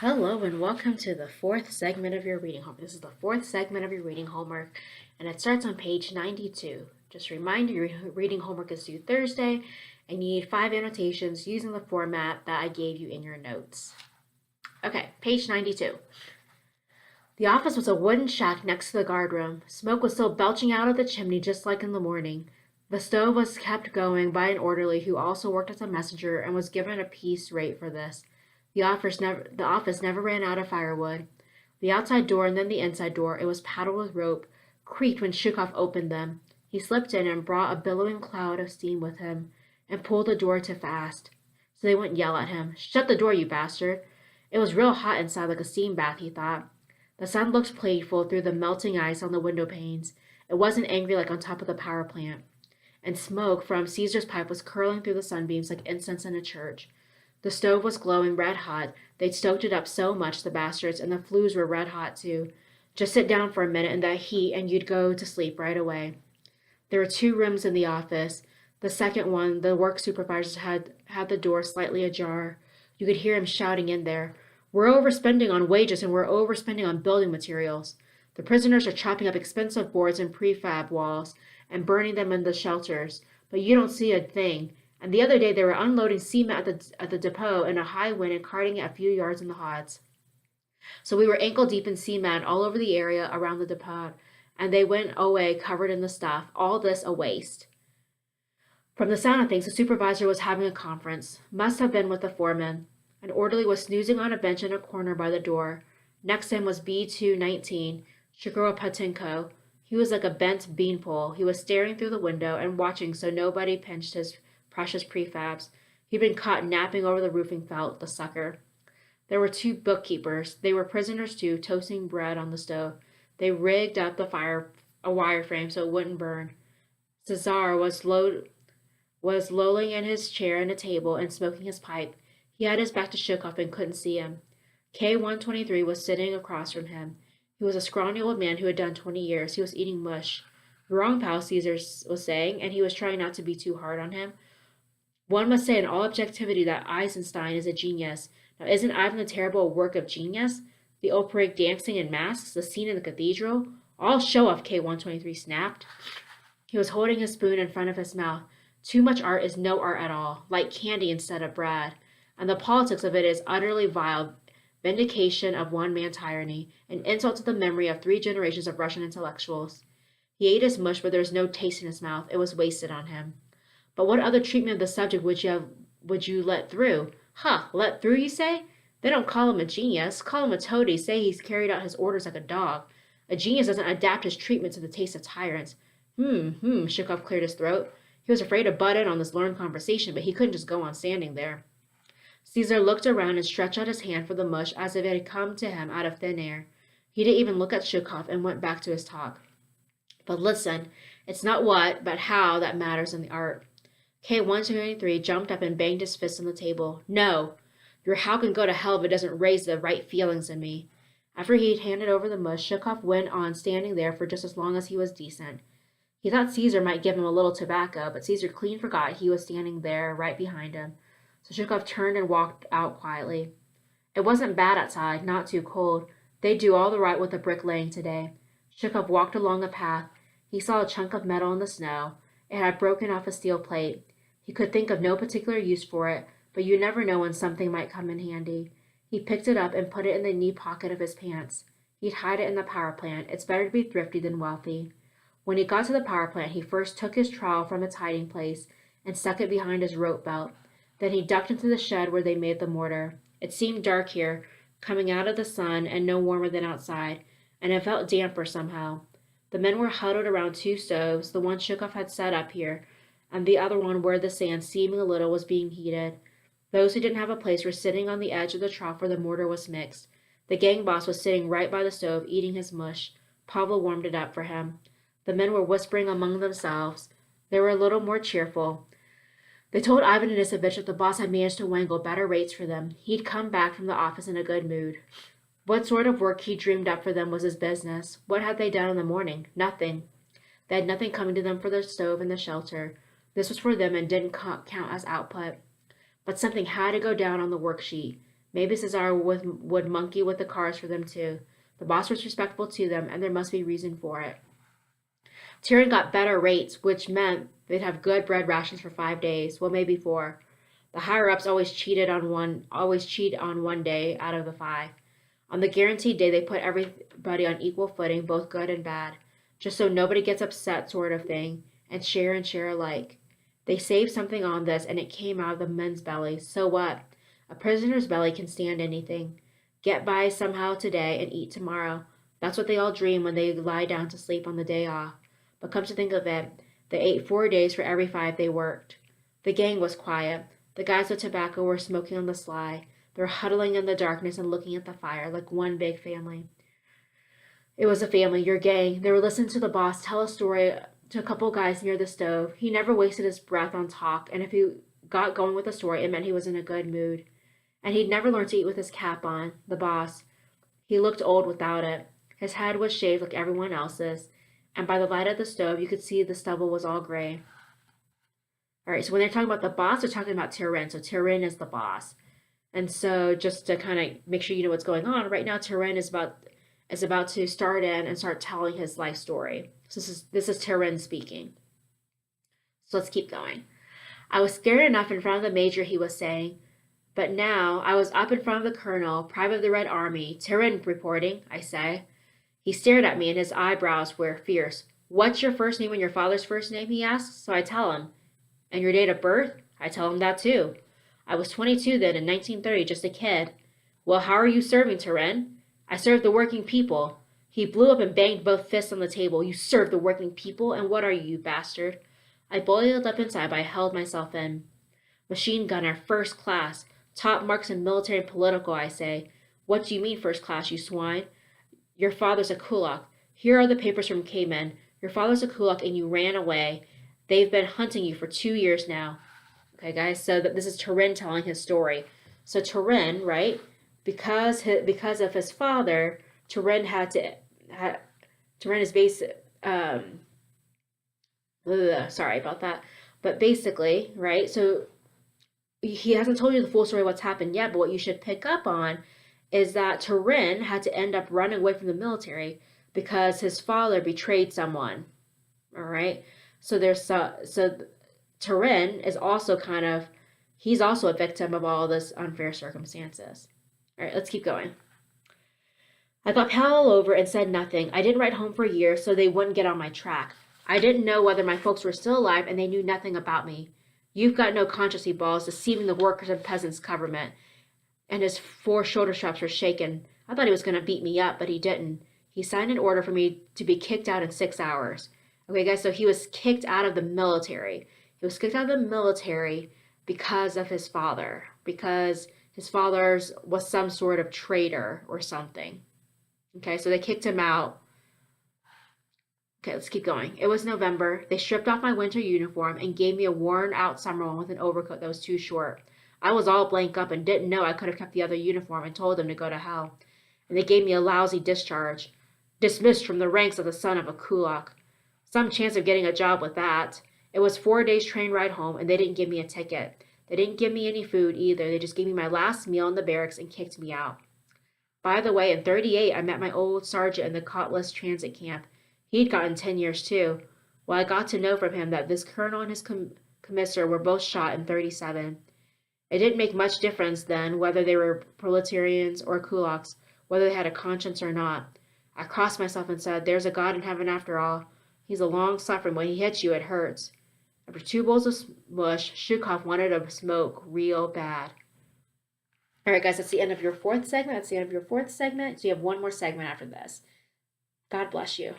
Hello and welcome to the fourth segment of your reading homework. This is the fourth segment of your reading homework, and it starts on page 92. Just a reminder, your reading homework is due Thursday, and you need 5 annotations using the format that I gave you in your notes. Okay, page 92. The office was a wooden shack next to the guardroom. Smoke was still belching out of the chimney just like in the morning. The stove was kept going by an orderly who also worked as a messenger and was given a piece rate for this. The office never ran out of firewood. The outside door and then the inside door, it was padded with rope, creaked when Shukov opened them. He slipped in and brought a billowing cloud of steam with him, and pulled the door to fast, so they wouldn't yell at him. "Shut the door, you bastard!" It was real hot inside, like a steam bath, he thought. The sun looked playful through the melting ice on the window panes. It wasn't angry like on top of the power plant. And smoke from Caesar's pipe was curling through the sunbeams like incense in a church. The stove was glowing red hot. They'd stoked it up so much, the bastards, and the flues were red hot too. Just sit down for a minute in that heat and you'd go to sleep right away. There were 2 rooms in the office. The second one, the work supervisor had the door slightly ajar. You could hear him shouting in there. "We're overspending on wages and we're overspending on building materials. The prisoners are chopping up expensive boards and prefab walls and burning them in the shelters, but you don't see a thing. And the other day they were unloading cement at the depot in a high wind and carting it a few yards in the hods. So we were ankle deep in cement all over the area around the depot, and they went away covered in the stuff. All this a waste." From the sound of things, the supervisor was having a conference. Must have been with the foreman. An orderly was snoozing on a bench in a corner by the door. Next to him was B219, Shigoro. He was like a bent beanpole. He was staring through the window and watching so nobody pinched his precious prefabs. He'd been caught napping over the roofing felt, the sucker. There were 2 bookkeepers. They were prisoners too, toasting bread on the stove. They rigged up the fire a wire frame so it wouldn't burn. Cesar was lolling in his chair in a table and smoking his pipe. He had his back to Shukov and couldn't see him. K123 was sitting across from him. He was a scrawny old man who had done 20 years. He was eating mush. "You're wrong, pal," Caesar was saying, and he was trying not to be too hard on him. "One must say in all objectivity that Eisenstein is a genius. Now isn't Ivan the Terrible a work of genius? The opera dancing in masks, the scene in the cathedral? All show off," K123 snapped. He was holding his spoon in front of his mouth. "Too much art is no art at all, like candy instead of bread. And the politics of it is utterly vile, vindication of one man's tyranny, an insult to the memory of 3 generations of Russian intellectuals." He ate his mush, but there was no taste in his mouth. It was wasted on him. "But what other treatment of the subject would you let through?" Let through, you say? They don't call him a genius. Call him a toady. Say he's carried out his orders like a dog. A genius doesn't adapt his treatment to the taste of tyrants. Shukov cleared his throat. He was afraid to butt in on this learned conversation, but he couldn't just go on standing there. Caesar looked around and stretched out his hand for the mush as if it had come to him out of thin air. He didn't even look at Shukov and went back to his talk. "But listen, it's not what, but how that matters in the art." K123 jumped up and banged his fist on the table. "No! Your how can go to hell if it doesn't raise the right feelings in me." After he'd handed over the mush, Shukov went on standing there for just as long as he was decent. He thought Caesar might give him a little tobacco, but Caesar clean forgot he was standing there right behind him. So Shukov turned and walked out quietly. It wasn't bad outside, not too cold. They'd do all the right with the bricklaying today. Shukov walked along a path. He saw a chunk of metal in the snow. It had broken off a steel plate. He could think of no particular use for it, but you never know when something might come in handy. He picked it up and put it in the knee pocket of his pants. He'd hide it in the power plant. It's better to be thrifty than wealthy. When he got to the power plant, he first took his trowel from its hiding place and stuck it behind his rope belt. Then he ducked into the shed where they made the mortar. It seemed dark here, coming out of the sun and no warmer than outside, and it felt damper somehow. The men were huddled around 2 stoves, the one Shukov had set up here, and the other one where the sand, steaming a little, was being heated. Those who didn't have a place were sitting on the edge of the trough where the mortar was mixed. The gang boss was sitting right by the stove, eating his mush. Pavlo warmed it up for him. The men were whispering among themselves. They were a little more cheerful. They told Ivan Denisovich that the boss had managed to wangle better rates for them. He'd come back from the office in a good mood. What sort of work he dreamed up for them was his business. What had they done in the morning? Nothing. They had nothing coming to them for the stove and the shelter. This was for them and didn't count as output. But something had to go down on the worksheet. Maybe Cesar would monkey with the cars for them too. The boss was respectful to them, and there must be reason for it. Tyrion got better rates, which meant they'd have good bread rations for 5 days, well maybe 4. The higher ups always cheat on one day out of the 5. On the guaranteed day they put everybody on equal footing, both good and bad, just so nobody gets upset sort of thing, and share alike. They saved something on this and it came out of the men's bellies. So what? A prisoner's belly can stand anything. Get by somehow today and eat tomorrow. That's what they all dream when they lie down to sleep on the day off. But come to think of it, they ate 4 days for every 5 they worked. The gang was quiet. The guys with tobacco were smoking on the sly. They were huddling in the darkness and looking at the fire like one big family. It was a family, your gang. They were listening to the boss tell a story to a couple guys near the stove. He never wasted his breath on talk, and if he got going with a story, it meant he was in a good mood. And he'd never learned to eat with his cap on, the boss. He looked old without it. His head was shaved like everyone else's, and by the light of the stove, you could see the stubble was all gray. All right, so when they're talking about the boss, they're talking about Tyrion. So Tyrion is the boss. And so just to kind of make sure you know what's going on, right now Tyrion is about to start in and start telling his life story. So this is Tyrion speaking. So let's keep going. I was scared enough in front of the major, he was saying, but now I was up in front of the colonel, private of the Red Army. Tyrion reporting, I say. He stared at me and his eyebrows were fierce. What's your first name and your father's first name, he asks. So I tell him. And your date of birth? I tell him that too. I was 22 then in 1930, just a kid. Well, how are you serving, Tyrion? I serve the working people. He blew up and banged both fists on the table. You serve the working people? And what are you, you bastard? I boiled up inside, but I held myself in. Machine gunner, first class. Top marks in military and political, I say. What do you mean first class, you swine? Your father's a kulak. Here are the papers from Cayman. Your father's a kulak and you ran away. They've been hunting you for 2 years now. Okay, guys, so this is Tyrion telling his story. So Tyrion, right, because of his father, Tyrion is sorry about that. But basically, right, so he hasn't told you the full story of what's happened yet, but what you should pick up on is that Tyrion had to end up running away from the military because his father betrayed someone. All right, so Tyrion is also he's also a victim of all this unfair circumstances. All right, let's keep going. I thought Pal over and said nothing. I didn't write home for years, so they wouldn't get on my track. I didn't know whether my folks were still alive, and they knew nothing about me. You've got no conscience, he balls, deceiving the workers and peasants' government. And his 4 shoulder straps were shaken. I thought he was going to beat me up, but he didn't. He signed an order for me to be kicked out in 6 hours. Okay, guys, so he was kicked out of the military. He was kicked out of the military because of his father, because his father was some sort of traitor or something. Okay, so they kicked him out. Okay, let's keep going. It was November. They stripped off my winter uniform and gave me a worn-out summer one with an overcoat that was too short. I was all blank up and didn't know I could have kept the other uniform and told them to go to hell. And they gave me a lousy discharge. Dismissed from the ranks of the son of a kulak. Some chance of getting a job with that. It was 4 days train ride home, and they didn't give me a ticket. They didn't give me any food either. They just gave me my last meal in the barracks and kicked me out. By the way, in 38, I met my old sergeant in the Cottless transit camp. He'd gotten 10 years too. Well, I got to know from him that this colonel and his commissar were both shot in 37. It didn't make much difference then whether they were proletarians or kulaks, whether they had a conscience or not. I crossed myself and said, there's a God in heaven after all. He's a long-suffering. When he hits you, it hurts. After 2 bowls of mush, Shukov wanted to smoke real bad. All right, guys, that's the end of your 4th segment. So you have one more segment after this. God bless you.